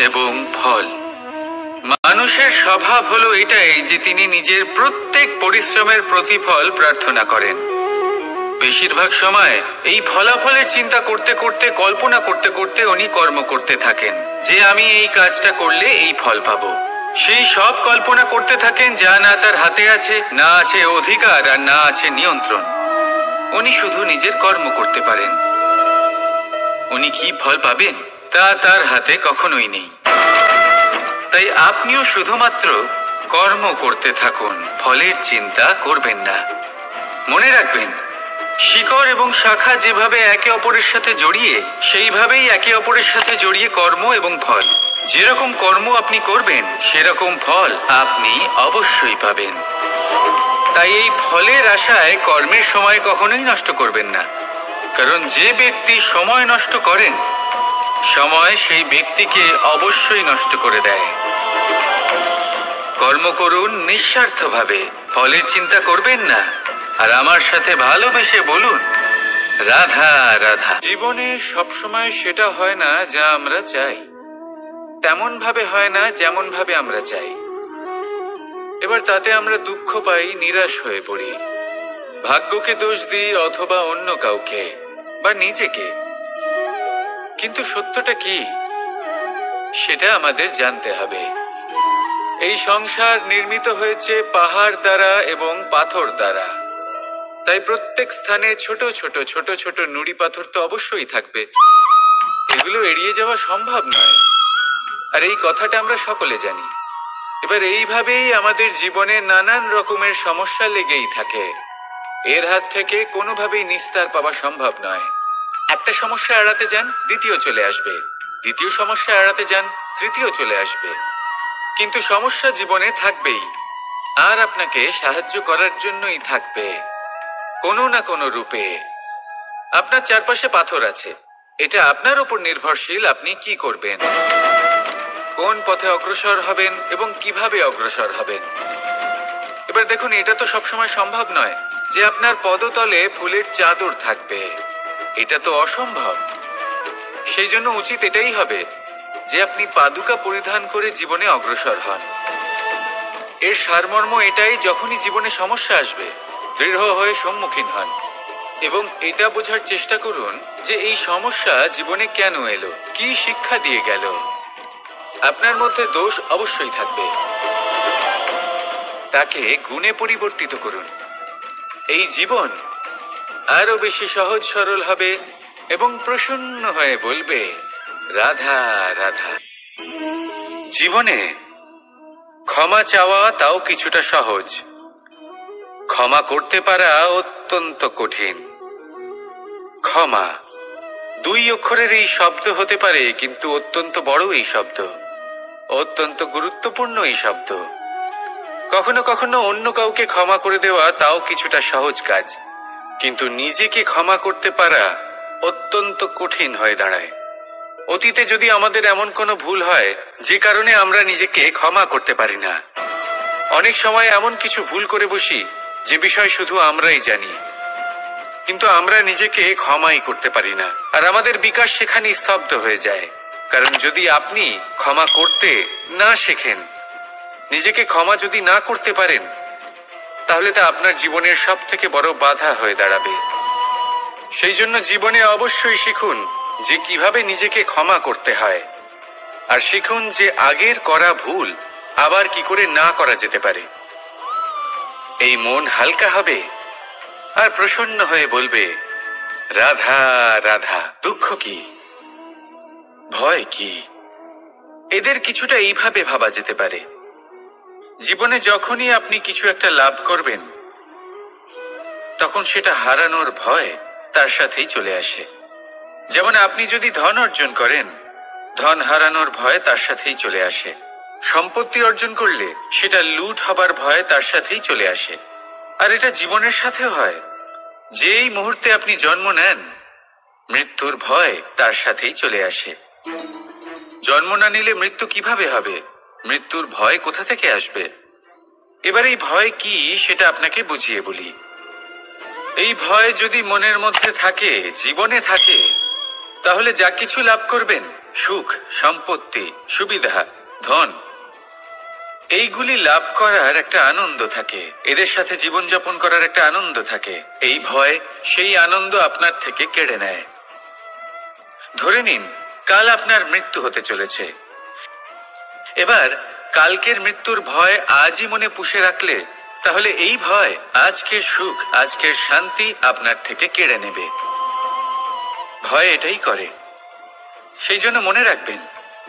এবং ফল। মানুষের স্বভাব হলো এটাই যে তিনি নিজের প্রত্যেক পরিশ্রমের প্রতিফল প্রার্থনা করেন। বেশিরভাগ সময় এই ফলাফলের চিন্তা করতে করতে, কল্পনা করতে করতে উনি কর্ম করতে থাকেন যে আমি এই কাজটা করলে এই ফল পাবো। সেই সব কল্পনা করতে থাকেন যা না তার হাতে আছে, না আছে অধিকার, আর না আছে নিয়ন্ত্রণ। উনি শুধু নিজের কর্ম করতে পারেন। উনি কি ফল পাবেন তা তার হাতে কখনোই নেই। তাই আপনিও শুধুমাত্র কর্ম করতে থাকুন, ফলের চিন্তা করবেন না। মনে রাখবেন, শিকড় এবং শাখা যেভাবে একে অপরের সাথে জড়িয়ে, সেইভাবেই একে অপরের সাথে জড়িয়ে কর্ম এবং ফল। যেরকম কর্ম আপনি করবেন সেরকম ফল আপনি অবশ্যই পাবেন। তাই এই ফলের আশায় কর্মের সময় কখনোই নষ্ট করবেন না, কারণ যে ব্যক্তি সময় নষ্ট করেন, সময় সেই ব্যক্তিকে অবশ্যই নষ্ট করে দেয়। কর্ম করুন নিঃস্বার্থভাবে, ফলের চিন্তা করবেন না, আর আমার সাথে ভালোবেসে বলুন রাধা রাধা। জীবনে সবসময় সেটা হয় না যা আমরা চাই, তেমন ভাবে হয় না যেমন ভাবে আমরা চাই। এবার তাতে আমরা দুঃখ পাই, নিরাশ হয়ে পড়ি, ভাগ্যকে দোষ দিই অথবা অন্য কাউকে বা নিজেকে। কিন্তু সত্যটা কি সেটা আমাদের জানতে হবে। এই সংসার নির্মিত হয়েছে পাহাড় দ্বারা এবং পাথর দ্বারা। তাই প্রত্যেক স্থানে ছোট ছোট ছোট ছোট নুড়ি পাথর তো অবশ্যই থাকবে। এগুলো এড়িয়ে যাওয়া সম্ভব নয়, আর এই কথাটা আমরা সকলে জানি। এবার এইভাবেই আমাদের জীবনে নানান রকমের সমস্যা লেগেই থাকে। এর হাত থেকে কোনোভাবেই নিস্তার পাওয়া সম্ভব নয়। একটা সমস্যা এড়াতে যান, দ্বিতীয় চলে আসবে, দ্বিতীয় সমস্যা এড়াতে যান, তৃতীয় চলে আসবে। কিন্তু সমস্যা জীবনে থাকবেই, আর আপনাকে সাহায্য করার জন্যই থাকবে কোনো না কোনো রূপে। আপনার চারপাশে পাথর আছে, এটা আপনার উপর নির্ভরশীল আপনি কি করবেন, কোন পথে অগ্রসর হবেন এবং কিভাবে অগ্রসর হবেন। এবার দেখুন, এটা তো সবসময় সম্ভব নয় যে আপনার পদতলে ফুলের চাদর থাকবে, এটা তো অসম্ভব। সেই জন্য উচিত এটাই হবে যে আপনি পাদুকা পরিধান করে জীবনে অগ্রসর হন। এর সারমর্ম এটাই, যখনই জীবনে সমস্যা আসবে দৃঢ় হয়ে সম্মুখীন হন এবং এটা বোঝার চেষ্টা করুন যে এই সমস্যা জীবনে কেন এলো, কি শিক্ষা দিয়ে গেল। আপনার মধ্যে দোষ অবশ্যই থাকবে, তাকে গুণে পরিবর্তিত করুন। এই জীবন আরো বেশি সহজ সরল হবে এবং প্রসন্ন হয়ে বলবে রাধা রাধা। জীবনে ক্ষমা চাওয়া তাও কিছুটা সহজ, ক্ষমা করতে পারা অত্যন্ত কঠিন। ক্ষমা দুই অক্ষরের এই শব্দ হতে পারে, কিন্তু অত্যন্ত বড় এই শব্দ, অত্যন্ত গুরুত্বপূর্ণ এই শব্দ। কখনো কখনো অন্য কাউকে ক্ষমা করে দেওয়া তাও কিছুটা সহজ কাজ, কিন্তু নিজেকে ক্ষমা করতে পারা অত্যন্ত কঠিন হয়ে দাঁড়ায়। অতীতে যদি আমাদের এমন কোনো ভুল হয় যে কারণে আমরা নিজেকে ক্ষমা করতে পারি না, অনেক সময় এমন কিছু ভুল করে বসি যে বিষয় শুধু আমরাই জানি, কিন্তু আমরা নিজেকে ক্ষমাই করতে পারি না, আর আমাদের বিকাশ সেখানে স্তব্ধ হয়ে যায়। কারণ যদি আপনি ক্ষমা করতে না শেখেন, নিজেকে ক্ষমা যদি না করতে পারেন, তাহলে তা আপনার জীবনের সব থেকে বড় বাধা হয়ে দাঁড়াবে। সেই জন্য জীবনে অবশ্যই শিখুন যে কিভাবে নিজেকে ক্ষমা করতে হয়, আর শিখুন যে আগের করা ভুল আবার কি করে না করা যেতে পারে। এই মন হালকা হবে আর প্রসন্ন হয়ে বলবে রাধা রাধা। দুঃখ কি, ভয় কি, এদের কিছুটা এইভাবে ভাবা যেতে পারে। জীবনে যখনই আপনি কিছু একটা লাভ করবেন, তখন সেটা হারানোর ভয় তার সাথেই চলে আসে। যেমন আপনি যদি ধন অর্জন করেন, ধন হারানোর ভয় তার সাথেই চলে আসে। সম্পত্তি অর্জন করলে সেটা লুট হবার ভয় তার সাথেই চলে আসে। আর এটা জীবনের সাথেও হয়। যেই মুহূর্তে আপনি জন্ম নেন, মৃত্যুর ভয় তার সাথেই চলে আসে। জন্ম না নিলে মৃত্যু কিভাবে হবে? মৃত্যুর ভয় কোথা থেকে আসবে? এবার এই ভয় কি সেটা আপনাকে বুঝিয়ে বলি। এই ভয় যদি মনের মধ্যে থাকে, জীবনে থাকে, তাহলে যা কিছু লাভ করবেন সুখ, সম্পত্তি, সুবিধা, ধন, এইগুলি লাভ করার একটা আনন্দ থাকে, এদের সাথে জীবনযাপন করার একটা আনন্দ থাকে। এই ভয় সেই আনন্দ আপনার থেকে কেড়ে নেয়। ধরে নিন কাল আপনার মৃত্যু হতে চলেছে। এবার কালকের মৃত্যুর ভয় আজই মনে পুষে রাখলে তাহলে এই ভয় আজকের সুখ, আজকের শান্তি আপনার থেকে কেড়ে নেবে। ভয় এটাই করে। সেই জন্য মনে রাখবেন,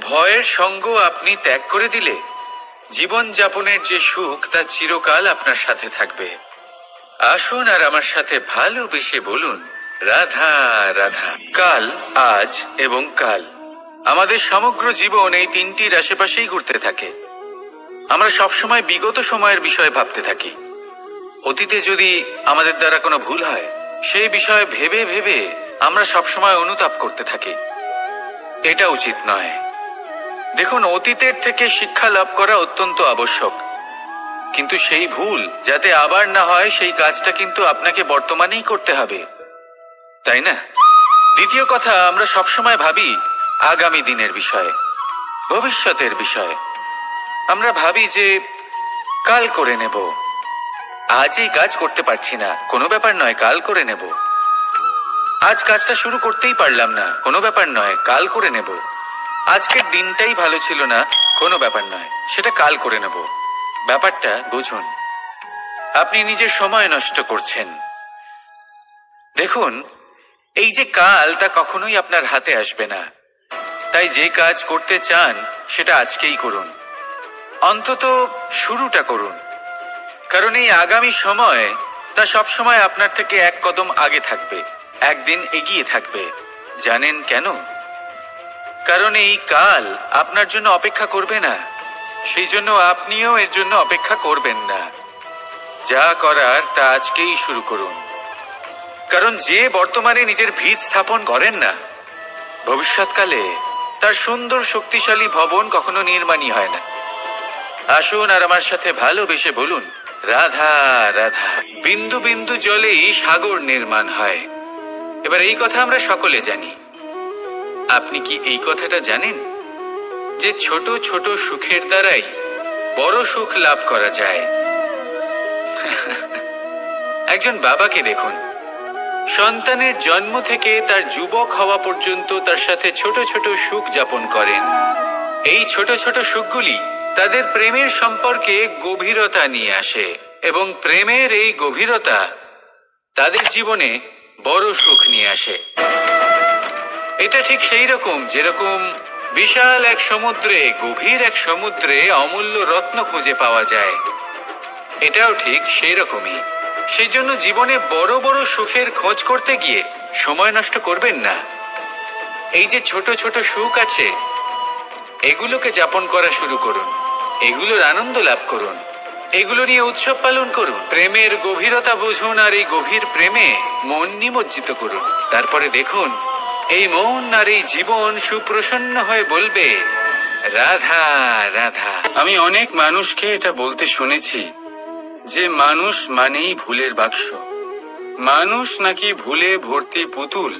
ভয়ের সঙ্গ আপনি ত্যাগ করে দিলে জীবন যাপনের যে সুখ তা চিরকাল আপনার সাথে থাকবে। আসুন আর আমার সাথে ভালোবেসে বলুন, রাধা রাধা। কাল, আজ এবং কাল। আমাদের সমগ্র জীবন এই তিনটির আশেপাশেই ঘুরতে থাকে। আমরা সবসময় বিগত সময়ের বিষয়ে ভাবতে থাকি। অতীতে যদি আমাদের দ্বারা কোনো ভুল হয়, সেই বিষয়ে ভেবে ভেবে আমরা সবসময় অনুতাপ করতে থাকি। এটা উচিত নয়। দেখুন, অতীতের থেকে শিক্ষা লাভ করা অত্যন্ত আবশ্যক, কিন্তু সেই ভুল যাতে আবার না হয় সেই কাজটা কিন্তু আপনাকে বর্তমানেই করতে হবে, তাই না? দ্বিতীয় কথা, আমরা সবসময় ভাবি আগামী দিনের বিষয়ে, ভবিষ্যতের বিষয়ে। আমরা ভাবি যে কাল করে নেব, আজ এই কাজ করতে পারছি না, কোনো ব্যাপার নয়, কাল করে নেব। আজ কাজটা শুরু করতেই পারলাম না, কোনো ব্যাপার নয়, কাল করে নেব। আজকের দিনটাই ভালো ছিল না, কোনো ব্যাপার নয়, সেটা কাল করে নেব। ব্যাপারটা বুঝুন, আপনি নিজের সময় নষ্ট করছেন। দেখুন, এই যে কাল, তা কখনোই আপনার হাতে আসবে না। তাই যে কাজ করতে চান সেটা আজকেই করুন, অন্তত শুরুটা করুন। কারণ এই আগামী সময় তা সবসময় আপনার থেকে এক কদম আগে থাকবে, একদিন এগিয়ে থাকবে। জানেন কেন? কারণ এই কাল আপনার জন্য অপেক্ষা করবে না, সেই জন্য আপনিও এর জন্য অপেক্ষা করবেন না। যা করার তা আজকেই শুরু করুন। কারণ যে বর্তমানে নিজের ভিত স্থাপন করেন না, ভবিষ্যৎকালে তার সুন্দর শক্তিশালী ভবন কখনো নির্মাণই হয় না। আসুন আর আমার সাথে ভালোবেসে বলুন, রাধা রাধা। বিন্দু বিন্দু জলেই সাগর নির্মাণ হয়। এবার এই কথা আমরা সকলে জানি। আপনি কি এই কথাটা জানেন যে ছোট ছোট সুখের দ্বারাই বড় সুখ লাভ করা যায়? একজন বাবাকে দেখুন, সন্তানের জন্ম থেকে তার যুবক হওয়া পর্যন্ত তার সাথে ছোট ছোট সুখ যাপন করেন। এই ছোট ছোট সুখগুলি তাদের প্রেমের সম্পর্কে গভীরতা নিয়ে আসে, এবং প্রেমের এই গভীরতা তাদের জীবনে বড় সুখ নিয়ে আসে। এটা ঠিক সেই রকম যেরকম বিশাল এক সমুদ্রে, গভীর এক সমুদ্রে অমূল্য রত্ন খুঁজে পাওয়া যায়। এটাও ঠিক সেই রকমই। সেই জন্য জীবনে বড় বড় সুখের খোঁজ করতে গিয়ে সময় নষ্ট করবেন না। এই যে ছোট ছোট সুখ আছে, এগুলোকে যাপন করা শুরু করুন, এগুলোর আনন্দ লাভ করুন, এগুলো নিয়ে উৎসব পালন করুন। প্রেমের গভীরতা বুঝুন আর এই গভীর প্রেমে মন নিমজ্জিত করুন। তারপরে দেখুন, এই মন আর এই জীবন সুপ্রসন্ন হয়ে বলবে, রাধা রাধা। আমি অনেক মানুষকে এটা বলতে শুনেছি যে মানুষ মানেই ভুলের বাক্স, মানুষ নাকি ভুলে ভর্তি পুতুল।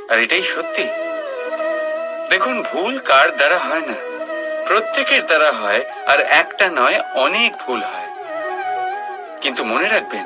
আর এটাই সত্যি। দেখুন, ভুল কার দ্বারা হয় না, প্রত্যেকের দ্বারা হয়, আর একটা নয়, অনেক ভুল হয়। কিন্তু মনে রাখবেন,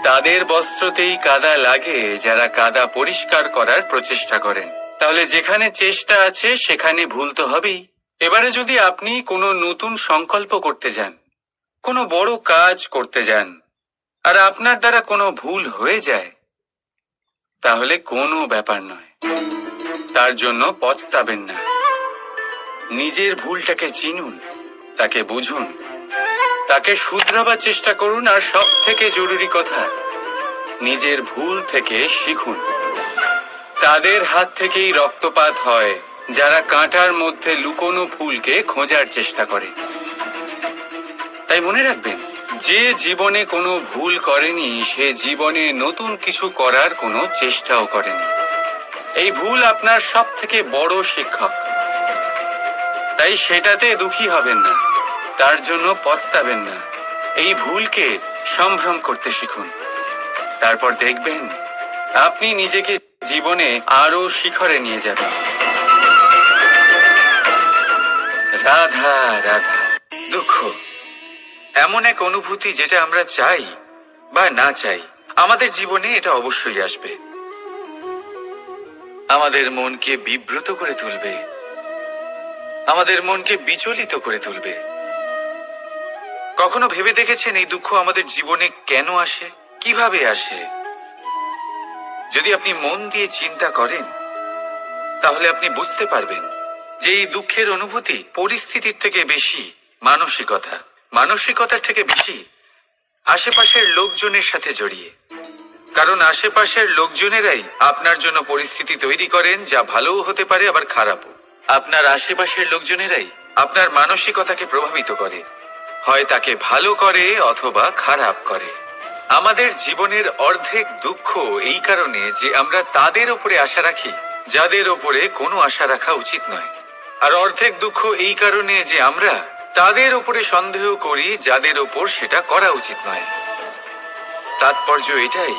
তাদের বস্ত্রতেই কাদা লাগে যারা কাদা পরিষ্কার করার প্রচেষ্টা করেন। তাহলে যেখানে চেষ্টা আছে সেখানে ভুল তো হবেই। এবারে যদি আপনি কোনো নতুন সংকল্প করতে যান, কোনো বড় কাজ করতে যান, আর আপনার দ্বারা কোনো ভুল হয়ে যায়, তাহলে কোনো ব্যাপার নয়, তার জন্য পস্তাবেন না। নিজের ভুলটাকে চিনুন, তাকে বুঝুন, তাকে শুধরাবার চেষ্টা করুন, আর সব থেকে জরুরি কথা, নিজের ভুল থেকে শিখুন। তাদের হাত থেকেই রক্তপাত হয় যারা কাঁটার মধ্যে লুকোনো ফুলকে খোঁজার চেষ্টা করে। তাই মনে রাখবেন, যে জীবনে কোনো ভুল করেনি সে জীবনে নতুন কিছু করার কোনো চেষ্টাও করেনি। এই ভুল আপনার সব থেকে বড় শিক্ষক। তাই সেটাতে দুঃখী হবেন না, তার জন্য পস্তাবেন না। এই ভুলকে সম্ভ্রম করতে শিখুন। তারপর দেখবেন আপনি নিজেকে জীবনে আরো শিখরে নিয়ে যাবে। রাধা রাধা। দুঃখ এমন এক অনুভূতি যেটা আমরা চাই বা না চাই, আমাদের জীবনে এটা অবশ্যই আসবে। আমাদের মনকে বিব্রত করে তুলবে, আমাদের মনকে বিচলিত করে তুলবে। কখনো ভেবে দেখেছেন এই দুঃখ আমাদের জীবনে কেন আসে, কিভাবে আসে? যদি আপনি মন দিয়ে চিন্তা করেন তাহলে আপনি বুঝতে পারবেন যে এই দুঃখের অনুভূতি পরিস্থিতির থেকে বেশি মানসিকতার থেকে বেশি আশেপাশের লোকজনের সাথে জড়িয়ে। কারণ আশেপাশের লোকজনেরাই আপনার জন্য পরিস্থিতি তৈরি করেন, যা ভালোও হতে পারে আবার খারাপও। আপনার আশেপাশের লোকজনেরাই আপনার মানসিকতাকে প্রভাবিত করে, হয় তাকে ভালো করে অথবা খারাপ করে। আমাদের জীবনের অর্ধেক দুঃখ এই কারণে যে আমরা তাদের উপরে আশা রাখি যাদের উপরে কোনো আশা রাখা উচিত নয়, আর অর্ধেক দুঃখ এই কারণে যে আমরা তাদের উপরে সন্দেহ করি যাদের উপর সেটা করা উচিত নয়। তাৎপর্য এটাই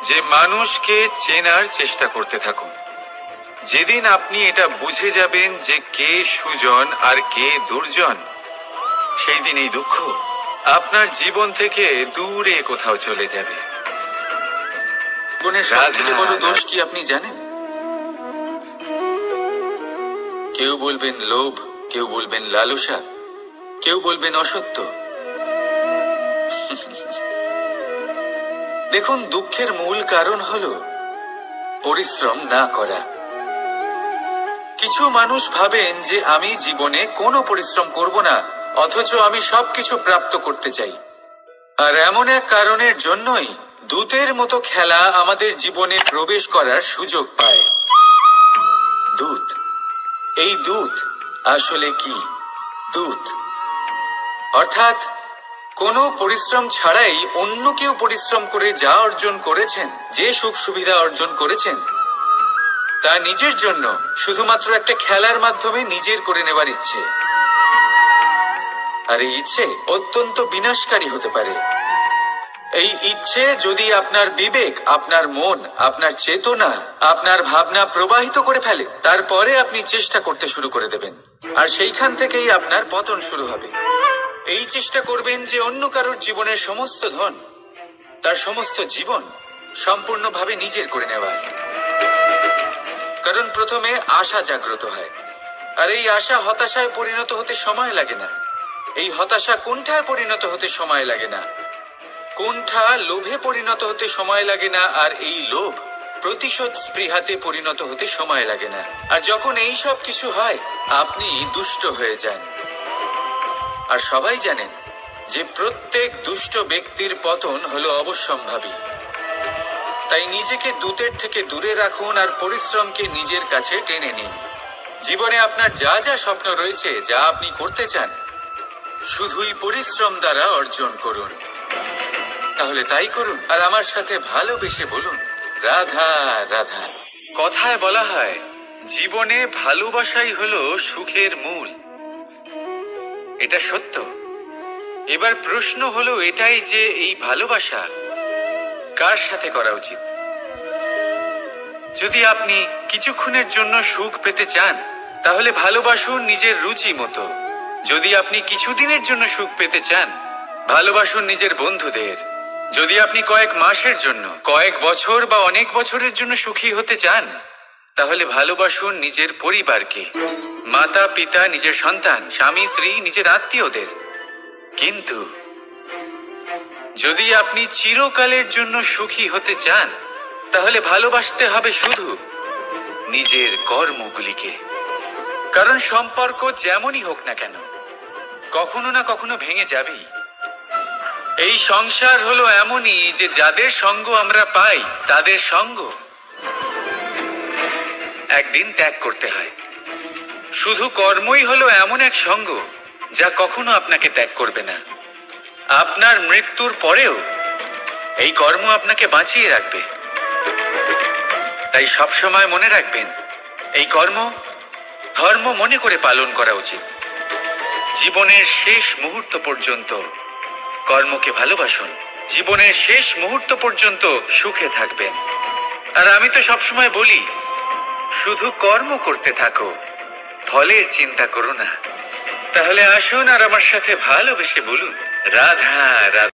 যে মানুষকে চেনার চেষ্টা করতে থাকুন। যেদিন আপনি এটা বুঝে যাবেন যে কে সুজন আর কে দুর্জন, সেই দিন এই দুঃখ আপনার জীবন থেকে দূরে কোথাও চলে যাবে। জীবনের সবথেকে বড় দোষ কি আপনি জানেন? কেউ বলবেন লোভ, কেউ বলবেন লালসা, কেউ বলবেন অসত্য। দেখুন, দুঃখের মূল কারণ হলো পরিশ্রম না করা। কিছু মানুষ ভাবেন যে আমি জীবনে কোনো পরিশ্রম করব না, অথচ আমি সবকিছু প্রাপ্ত করতে চাই। আর এমন এক কারণের জন্যই দূতের মতো খেলা আমাদের জীবনে প্রবেশ করার সুযোগ পায়। দূত। এই দূত আসলে কি? দূত অর্থাৎ কোনো পরিশ্রম ছাড়াই অন্য কেউ পরিশ্রম করে যা অর্জন করেছেন, যে সুখ সুবিধা অর্জন করেছেন, তা নিজের জন্য শুধুমাত্র একটা খেলার মাধ্যমে নিজের করে নেবার ইচ্ছে। আর এই ইচ্ছে অত্যন্ত বিনাশকারী হতে পারে। এই ইচ্ছে যদি আপনার বিবেক, আপনার মন, আপনার চেতনা, আপনার ভাবনা প্রবাহিত করে ফেলে, তারপরে আপনি চেষ্টা করতে শুরু করে দেবেন, আর সেইখান থেকেই আপনার পতন শুরু হবে। এই চেষ্টা করবেন যে অন্য কারোর জীবনের সমস্ত ধন, তার সমস্ত জীবন সম্পূর্ণভাবে নিজের করে নেওয়ার। কারণ প্রথমে আশা জাগ্রত হয়, আর এই আশা হতাশায় পরিণত হতে সময় লাগে না। এই হতাশা কুণ্ঠায় পরিণত হতে সময় লাগে না, কুণ্ঠা লোভে পরিণত হতে সময় লাগে না, আর এই লোভ প্রতিশোধ স্পৃহাতে পরিণত হতে সময় লাগে না। আর যখন এই সব কিছু হয়, আপনি দুষ্ট হয়ে যান। আর সবাই জানেন যে প্রত্যেক দুষ্ট ব্যক্তির পতন হলো অবশ্যম্ভাবী। তাই নিজেকে দূতের থেকে দূরে রাখুন আর পরিশ্রমকে নিজের কাছে টেনে নিন। জীবনে আপনার যা যা স্বপ্ন রয়েছে, যা আপনি করতে চান, শুধুই পরিশ্রম দ্বারা অর্জন করুন। তাহলে তাই করুন, আর আমার সাথে ভালোবেসে বলুন, রাধা রাধা। কথায় বলা হয়, জীবনে ভালোবাসাই হলো সুখের মূল। এটা সত্য। এবার প্রশ্ন হলো এটাই যে এই ভালোবাসা কার সাথে করা উচিত। যদি আপনি কিছুক্ষণের জন্য সুখ পেতে চান, তাহলে ভালোবাসুন নিজের রুচি মতো। যদি আপনি কিছুদিনের জন্য সুখ পেতে চান, ভালোবাসুন নিজের বন্ধুদের। যদি আপনি কয়েক মাসের জন্য, কয়েক বছর বা অনেক বছরের জন্য সুখী হতে চান, তাহলে ভালোবাসুন নিজের পরিবারকে, মাতা পিতা, নিজের সন্তান, স্বামী স্ত্রী, নিজের আত্মীয়দের। কিন্তু যদি আপনি চিরকালের জন্য সুখী হতে চান, তাহলে ভালোবাসতে হবে শুধু নিজের কর্মগুলিকে। কারণ সম্পর্ক যেমনই হোক না কেন, কখনো না কখনো ভেঙে যাবেই। এই সংসার হলো এমনই যে যাদের সঙ্গ আমরা পাই, তাদের সঙ্গ একদিন ত্যাগ করতে হয়। শুধু কর্মই হলো এমন এক সঙ্গ যা কখনো আপনাকে ত্যাগ করবে না। আপনার মৃত্যুর পরেও এই কর্ম আপনাকে বাঁচিয়ে রাখবে। তাই সবসময় মনে রাখবেন, এই কর্ম ধর্ম মনে করে পালন করা উচিত। জীবনের শেষ মুহূর্ত পর্যন্ত কর্মকে ভালোবাসুন। জীবনের শেষ মুহূর্ত পর্যন্ত সুখে থাকবেন। আর আমি তো সবসময় বলি, শুধু কর্ম করতে থাকো, ফলের চিন্তা করো না। তাহলে আসুন আর আমার সাথে ভালোবেসে বলুন, রাধা রাধা।